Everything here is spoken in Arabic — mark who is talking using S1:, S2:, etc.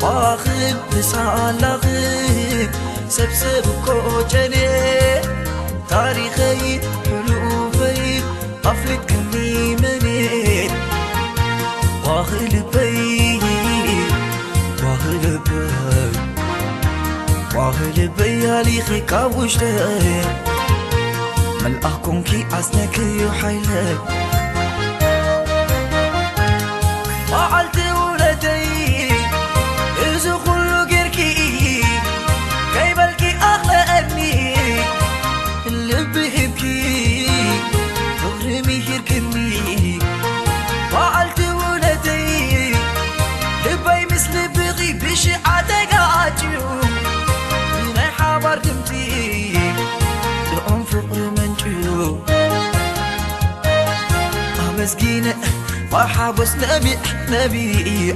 S1: واخد بسالغي سبسب كوجني تاريخي حلوفي أفلت كني مني واغل بي عليخي كاوشتي ملأكم كي أسنك يحيلك فعلت ولدي إذا خلو غيركي كي بلكي أخلقني اللي بهبكي ظهري ميهركني فعلت ولدي لبي مثل بغي بشعاتك عاجو من حبر دمتي لأم فقر منجو مسكينة فرحة بس نبي